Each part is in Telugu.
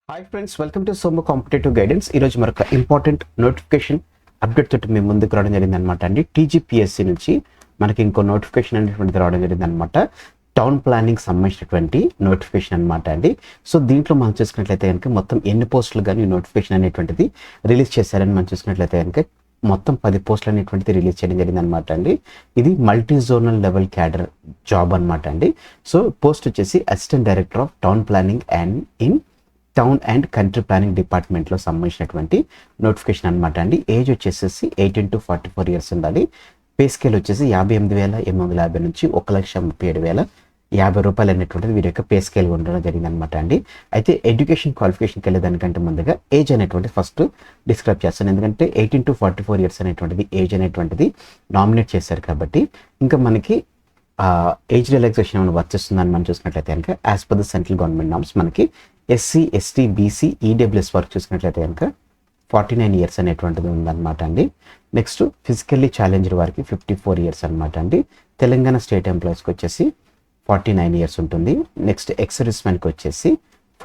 హాయ్ ఫ్రెండ్స్, వెల్కమ్ టు సోమో కాంపిటేటివ్ గైడెన్స్. ఈరోజు మరొక ఇంపార్టెంట్ నోటిఫికేషన్ అప్డేట్ తోటి మేము ముందుకు రావడం జరిగింది అనమాట అండి. టీజీపీఎస్సీ నుంచి మనకి ఇంకో నోటిఫికేషన్ అనేటువంటిది రావడం జరిగింది అనమాట. టౌన్ ప్లానింగ్ సంబంధించినటువంటి నోటిఫికేషన్ అనమాట అండి. సో దీంట్లో మనం చూసుకున్నట్లయితే కనుక మొత్తం ఎన్ని పోస్టులు కానీ నోటిఫికేషన్ అనేటువంటిది రిలీజ్ చేశారని మనం చూసుకున్నట్లయితే కనుక మొత్తం 10 పోస్టులు అనేటువంటిది రిలీజ్ చేయడం జరిగింది అనమాట అండి. ఇది multi zonal level cadre job అనమాట అండి. సో పోస్ట్ వచ్చేసి assistant director of town planning and in town and country planning డిపార్ట్మెంట్లో సంబంధించినటువంటి నోటిఫికేషన్ అనమాట అండి. ఏజ్ వచ్చేసి 18 to 44 ఇయర్స్ ఉండాలి. పే స్కేల్ వచ్చేసి 58,850 నుంచి 1,37,050 రూపాయలు అనేటువంటిది వీరి యొక్క పే స్కేల్ ఉండడం జరిగింది అనమాట అండి. అయితే ఎడ్యుకేషన్ క్వాలిఫికేషన్కి వెళ్ళేదానికంటే ముందుగా ఏజ్ అనేటువంటి ఫస్ట్ డిస్క్రైబ్ చేస్తాను. ఎందుకంటే 18 to 44 ఇయర్స్ అనేటువంటిది ఏజ్ అనేటువంటిది నామినేట్ చేశారు కాబట్టి ఇంకా మనకి ఏజ్ రిలాక్సేషన్ ఏమైనా వర్తిస్తుందని మనం చూసుకున్నట్లయితే కనుక as per the central government norms మనకి ఎస్సీ, ఎస్టీ, బీసీ, ఈడబ్ల్యూఎస్ వరకు చూసుకున్నట్లయితే కనుక 49 ఇయర్స్ అనేటువంటిది ఉందన్నమాట అండి. నెక్స్ట్ ఫిజికల్లీ ఛాలెంజ్డ్ వారికి 54 ఇయర్స్ అనమాట అండి. తెలంగాణ స్టేట్ ఎంప్లాయీస్కి వచ్చేసి 49 ఇయర్స్ ఉంటుంది. నెక్స్ట్ ఎక్స్ మ్యాన్కి వచ్చేసి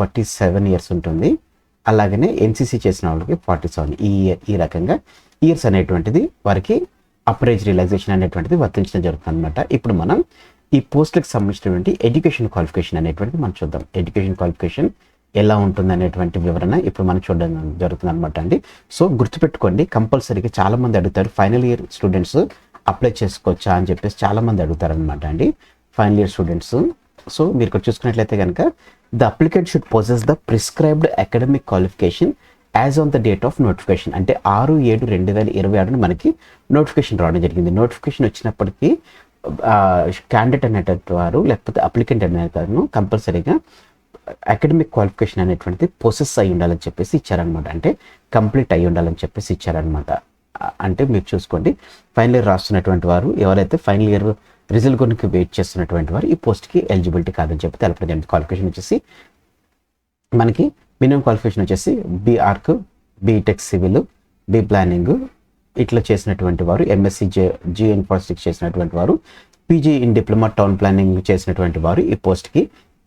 47 ఇయర్స్ ఉంటుంది. అలాగనే ఎన్సీసీ చేసిన వాళ్ళకి 47. ఈ రకంగా ఇయర్స్ అనేటువంటిది వారికి అప్పర్ ఏజ్ రిలాక్సేషన్ అనేటువంటిది వర్తించడం జరుగుతుంది అనమాట. ఇప్పుడు మనం ఈ పోస్టులకు సంబంధించినటువంటి ఎడ్యుకేషన్ క్వాలిఫికేషన్ అనేటువంటిది మనం చూద్దాం. ఎడ్యుకేషన్ క్వాలిఫికేషన్ ఎలా ఉంటుంది అనేటువంటి వివరణ ఇప్పుడు మనం చూడడం జరుగుతుంది అనమాట అండి. సో గుర్తుపెట్టుకోండి, కంపల్సరీగా చాలామంది అడుగుతారు ఫైనల్ ఇయర్ స్టూడెంట్స్ అప్లై చేసుకోవచ్చా అని చెప్పేసి చాలామంది అడుగుతారు అనమాట అండి. ఫైనల్ ఇయర్ స్టూడెంట్స్ సో మీరు ఇక్కడ చూసుకున్నట్లయితే కనుక the applicant should possess the prescribed academic qualification as on the date of notification. అంటే 6/7/2026 మనకి నోటిఫికేషన్ రావడం జరిగింది. నోటిఫికేషన్ వచ్చినప్పటికీ క్యాండిడేట్ అనేటువంటి వారు లేకపోతే అప్లికెంట్ అనేవారు కంపల్సరీగా అకాడమిక్ క్వాలిఫికేషన్ అనేటువంటిది పొసెస్ అయి ఉండాలని చెప్పేసి ఇచ్చారనమాట. అంటే కంప్లీట్ అయి ఉండాలని చెప్పేసి ఇచ్చారనమాట. అంటే మీరు చూసుకోండి, ఫైనల్ ఇయర్ రాస్తున్నటువంటి వారు ఎవరైతే ఫైనల్ ఇయర్ రిజల్ట్ గురించి వెయిట్ చేస్తున్నటువంటి వారు ఈ పోస్ట్కి ఎలిజిబిలిటీ కాదని చెప్పి తెలపడం జరిగింది. క్వాలిఫికేషన్ వచ్చేసి మనకి మినిమం క్వాలిఫికేషన్ వచ్చేసి B Arch, B Tech civil, B planning ఇట్లా చేసినటువంటి వారు, ఎంఎస్సీ జీ ఇన్ఫార్మేటిక్స్ చేసినటువంటి వారు, PG in diploma town planning చేసినటువంటి వారు ఈ పోస్ట్కి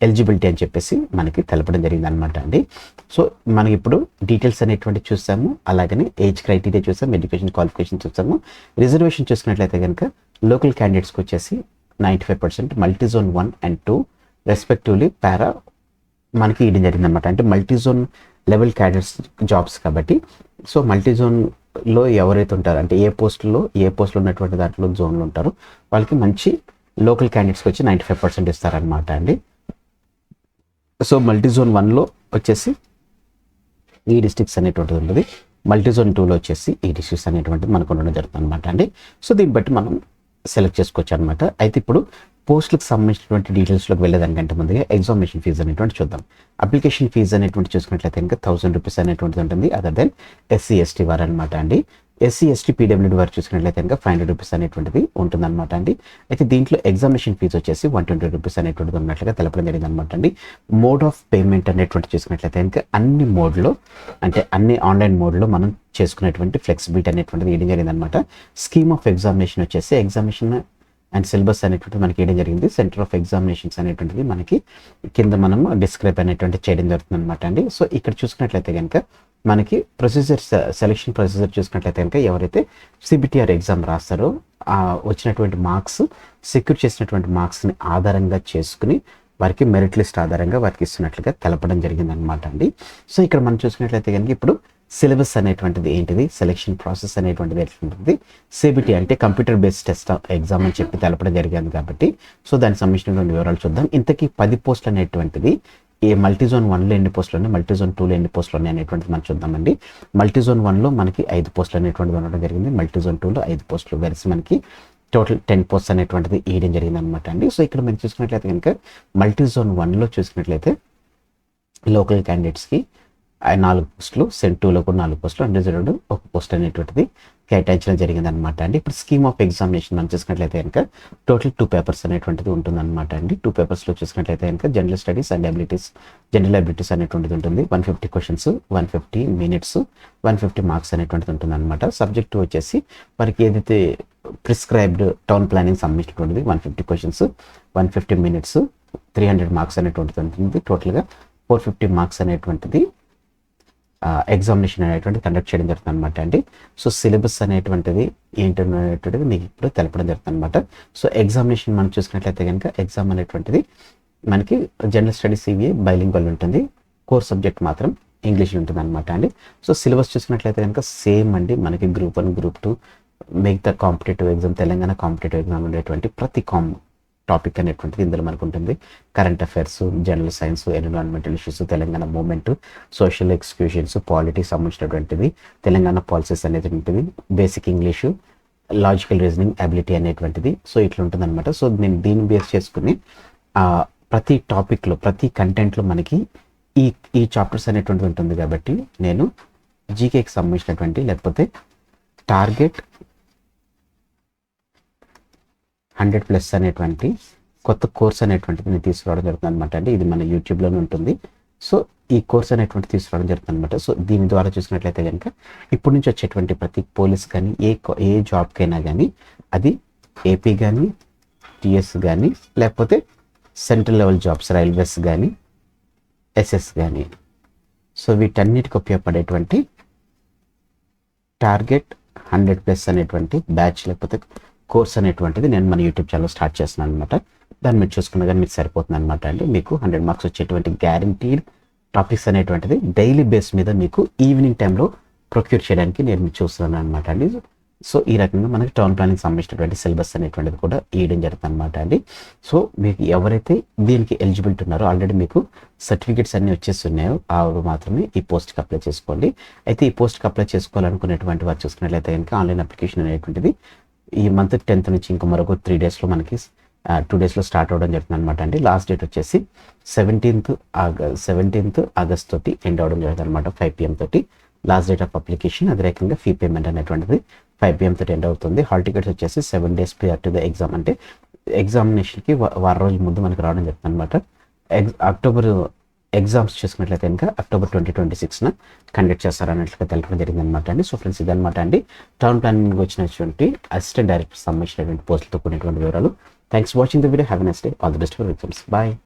ఎలిజిబిలిటీ అని చెప్పేసి మనకి తెలపడం జరిగింది అనమాట అండి. సో మనం ఇప్పుడు డీటెయిల్స్ అనేటువంటి చూసాము, అలాగనే ఏజ్ క్రైటీరియా చూసాము, ఎడ్యుకేషన్ క్వాలిఫికేషన్ చూసాము. రిజర్వేషన్ చూసుకున్నట్లయితే కనుక లోకల్ క్యాండిడేట్స్కి వచ్చేసి 95%, మల్టీ జోన్ 1 and 2 రెస్పెక్టివ్లీ పారా మనకి ఇవ్వడం జరిగింది అనమాట. అంటే multi zone level cadres jobs కాబట్టి సో మల్టీ జోన్లో ఎవరైతే ఉంటారో అంటే ఏ పోస్టులో ఉన్నటువంటి దాంట్లో జోన్లు ఉంటారో వాళ్ళకి మంచి లోకల్ క్యాండిడేట్స్కి వచ్చి 95% ఇస్తారనమాట అండి. సో మల్టీ జోన్ 1లో వచ్చేసి ఈ డిస్ట్రిక్ట్స్ అనేటువంటిది ఉంటుంది. మల్టీ జోన్ 2లో వచ్చేసి ఈ డిస్ట్రిక్ట్స్ అనేటువంటిది మనకు ఉండడం జరుగుతుంది అనమాట అండి. సో దీన్ని బట్టి మనం సెలెక్ట్ చేసుకోవచ్చు అనమాట. అయితే ఇప్పుడు పోస్టులకు సంబంధించినటువంటి డీటెయిల్స్లోకి వెళ్ళేదానికంటే ముందుగా ఎగ్జామినేషన్ ఫీజు అనేటువంటి చూద్దాం. అప్లికేషన్ ఫీజు అనేటువంటి చూసుకున్నట్లయితే ఇంకా 1000 రూపీస్ అనేటువంటిది ఉంటుంది. అదర్ దెన్ ఎస్సీ, ఎస్టీ వారు అనమాట అండి. ఎస్సీ, ఎస్టీ, పీడబ్ల్యూడీ వారు చూసుకున్నట్లయితే ఇంకా 500 రూపీస్ అనేటువంటిది ఉంటుందన్నమాట అండి. అయితే దీంట్లో ఎగ్జామినేషన్ ఫీజు వచ్చేసి 120 రూపీస్ అనేటువంటిది ఉన్నట్లుగా తెలపడం జరిగింది అనమాట అండి. మోడ్ ఆఫ్ పేమెంట్ అనేటువంటి చూసుకున్నట్లయితే ఇంకా అన్ని మోడ్లో అంటే అన్ని ఆన్లైన్ మోడ్లో మనం చేసుకునేటువంటి ఫ్లెక్సిబిలిటీ అనేటువంటిది ఇవ్వడం జరిగింది అనమాట. స్కీమ్ ఆఫ్ ఎగ్జామినేషన్ వచ్చేసి ఎగ్జామినేషన్ అండ్ సిలబస్ అనేటువంటిది మనకి ఇవ్వడం జరిగింది. సెంటర్ ఆఫ్ ఎగ్జామినేషన్స్ అనేటువంటిది మనకి కింద మనం డిస్క్రైబ్ అనేటువంటి చేయడం జరుగుతుంది అనమాట అండి. సో ఇక్కడ చూసుకున్నట్లయితే కనుక మనకి సెలక్షన్ ప్రొసీజర్ చూసుకున్నట్లయితే కనుక ఎవరైతే సిబిటిఆర్ ఎగ్జామ్ రాస్తారో వచ్చినటువంటి మార్క్స్ సెక్యూర్ చేసినటువంటి మార్క్స్ని ఆధారంగా చేసుకుని వారికి మెరిట్ లిస్ట్ ఆధారంగా వారికి ఇస్తున్నట్లుగా తెలపడం జరిగింది అనమాట అండి. సో ఇక్కడ మనం చూసుకున్నట్లయితే కనుక ఇప్పుడు సిలబస్ అనేటువంటిది ఏంటిది, సెలెక్షన్ ప్రాసెస్ అనేటువంటిది ఏంటిది, సిబిటి అంటే కంప్యూటర్ బేస్డ్ టెస్ట్ ఎగ్జామ్ అని చెప్పి తెలపడం జరిగింది కాబట్టి సో దానికి సంబంధించినటువంటి వివరాలు చూద్దాం. ఇంతకీ 10 పోస్టులు అనేటువంటిది ఏ మల్టీ జోన్ 1లో ఎన్ని పోస్టులు ఉన్నాయి, మల్టీ జోన్ 2లో ఎన్ని పోస్టులు ఉన్నాయి అనేటువంటిది మనం చూద్దామండి. మల్టీ జోన్ 1లో మనకి 5 పోస్టులు అనేటువంటిది ఉండడం జరిగింది. మల్టీ జోన్ 2లో 5 పోస్టులు వెరసి మనకి టోటల్ 10 పోస్ట్స్ అనేటువంటిది ఇవ్వడం జరిగింది అనమాట అండి. సో ఇక్కడ మీరు చూసుకున్నట్లయితే కనుక మల్టీ జోన్ 1లో చూసుకున్నట్లయితే లోకల్ క్యాండిడేట్స్కి 4 పోస్టులు, సెంట్ 2లో కూడా 4 పోస్టులు, అన్రిజర్వ్డ్ 1 పోస్ట్ అనేటువంటిది కేటాయించడం జరిగింది అనమాట అండి. ఇప్పుడు స్కీమ్ ఆఫ్ ఎగ్జామినేషన్ మనం చూసుకున్నట్లయితే కనుక టోటల్ 2 పేపర్స్ అనేటువంటిది ఉంటుంది అనమాట అండి. 2 పేపర్స్లో చూసుకున్నట్లయితే కనుక general studies and general abilities అనేటువంటిది ఉంటుంది. 150 క్వశ్చన్స్, 150 minutes, 150 మార్క్స్ అనేటువంటిది ఉంటుంది అనమాట. సబ్జెక్ట్ వచ్చేసి వారికి ఏదైతే ప్రిస్క్రైబ్డ్ టౌన్ ప్లానింగ్ సంబంధించినటువంటిది 150 క్వశ్చన్స్, 150 minutes, 300 మార్క్స్ అనేటువంటిది ఉంటుంది. టోటల్గా 450 మార్క్స్ అనేటువంటిది ఎగ్జామినేషన్ అనేటువంటి కండక్ట్ చేయడం జరుగుతుంది అనమాట అండి. సో సిలబస్ అనేటువంటిది ఏంటనేటువంటిది మీకు ఇప్పుడు తెలపడం జరుగుతుంది అనమాట. సో ఎగ్జామినేషన్ మనం చూసుకున్నట్లయితే కనుక ఎగ్జామ్ అనేటువంటిది మనకి జనరల్ స్టడీస్ సివిఏ బైలింగ్వల్ ఉంటుంది, కోర్ సబ్జెక్ట్ మాత్రం ఇంగ్లీష్ ఉంటుంది అనమాట అండి. సో సిలబస్ చూసుకున్నట్లయితే కనుక సేమ్ అండి, మనకి గ్రూప్ 1 గ్రూప్ 2 మిగతా competitive exam, Telangana competitive exam ఉండేటువంటి ప్రతి టాపిక్ అనేటువంటిది ఇందులో మనకు ఉంటుంది. Current affairs, general science, environmental issues, Telangana movement, social executions, politics సంబంధించినటువంటిది, తెలంగాణ పాలసీస్ అనేది ఉంటుంది, basic English, logical reasoning ability అనేటువంటిది. సో ఇట్లా ఉంటుంది అనమాట. సో నేను దీన్ని బేస్ చేసుకుని ప్రతి టాపిక్లో ప్రతి కంటెంట్లో మనకి ఈ చాప్టర్స్ అనేటువంటిది ఉంటుంది. కాబట్టి నేను జీకేకి సంబంధించినటువంటి లేకపోతే టార్గెట్ 100+ అనేటువంటి కొత్త కోర్స్ అనేటువంటిది నేను తీసుకురావడం జరుగుతుంది అనమాట అండి. ఇది మన యూట్యూబ్లోనే ఉంటుంది. సో ఈ కోర్స్ అనేటువంటి తీసుకురావడం జరుగుతుంది అనమాట. సో దీని ద్వారా చూసినట్లయితే కనుక ఇప్పటి నుంచి వచ్చేటువంటి ప్రతి పోలీస్ కానీ ఏ జాబ్కైనా కానీ, అది ఏపీ కానీ, టిఎస్ కానీ, లేకపోతే సెంట్రల్ లెవెల్ జాబ్స్, రైల్వేస్ కానీ, ఎస్ఎస్ కానీ, సో వీటన్నిటికి ఉపయోగపడేటువంటి టార్గెట్ 100+ అనేటువంటి బ్యాచ్ లేకపోతే కోర్స్ అనేటువంటిది నేను మన యూట్యూబ్ ఛానల్ స్టార్ట్ చేస్తున్నాను అనమాట. దాన్ని మీరు చూసుకున్న కానీ మీకు సరిపోతుంది అనమాట అండి. మీకు 100 మార్క్స్ వచ్చేటువంటి గ్యారంటీడ్ టాపిక్స్ అనేటువంటిది డైలీ బేస్ మీద మీకు ఈవినింగ్ టైంలో ప్రొక్యూర్ చేయడానికి నేను మీకు చూస్తున్నాను అనమాట అండి. సో ఈ రకంగా మనకి టౌన్ ప్లానింగ్ సంబంధించినటువంటి సిలబస్ అనేటువంటిది కూడా ఇవ్వడం జరుగుతుంది అనమాట అండి. సో మీకు ఎవరైతే దీనికి ఎలిజిబిలిటీ ఉన్నారో, ఆల్రెడీ మీకు సర్టిఫికేట్స్ అన్నీ వచ్చేసి ఉన్నాయో అవి మాత్రమే ఈ పోస్ట్కి అప్లై చేసుకోండి. అయితే ఈ పోస్ట్కి అప్లై చేసుకోవాలనుకునేటువంటి వారు చూసుకున్నట్లయితే కనుక ఆన్లైన్ అప్లికేషన్ అనేటువంటిది ఈ మంత్ 10th నుంచి ఇంకా మరొక 3 డేస్లో మనకి 2 డేస్లో స్టార్ట్ అవ్వడం జరుగుతుంది అనమాట అండి. లాస్ట్ డేట్ వచ్చేసి 17th ఆగస్ట్ తోటి ఎండ్ అవ్వడం జరుగుతుంది అనమాట. 5 PM తోటి లాస్ట్ డేట్ ఆఫ్ అప్లికేషన్. అదే రకంగా ఫీ పేమెంట్ అనేటువంటిది 5 PM తోటి ఎండ్ అవుతుంది. హాల్ టికెట్స్ వచ్చేసి 7 days prior to the exam, అంటే ఎగ్జామినేషన్కి వారం రోజుల ముందు మనకి రావడం జరుగుతుంది అనమాట. అక్టోబర్ ఎగ్జామ్స్ చూసుకున్నట్లయితే కనుక అక్టోబర్ 2026 కండక్ట్ చేస్తారన్నట్లుగా తెలపడం జరిగింది అనమాట అండి. సో ఫ్రెండ్స్ ఇదనమాట అండి టౌన్ ప్లానింగ్ వచ్చినటువంటి అసిస్టెంట్ డైరెక్టర్ సంబంధించినటువంటి పోస్టులతో కూడినటువంటి వివరాలు. Thanks for watching the video. Have a nice day. All the best for exams. Bye.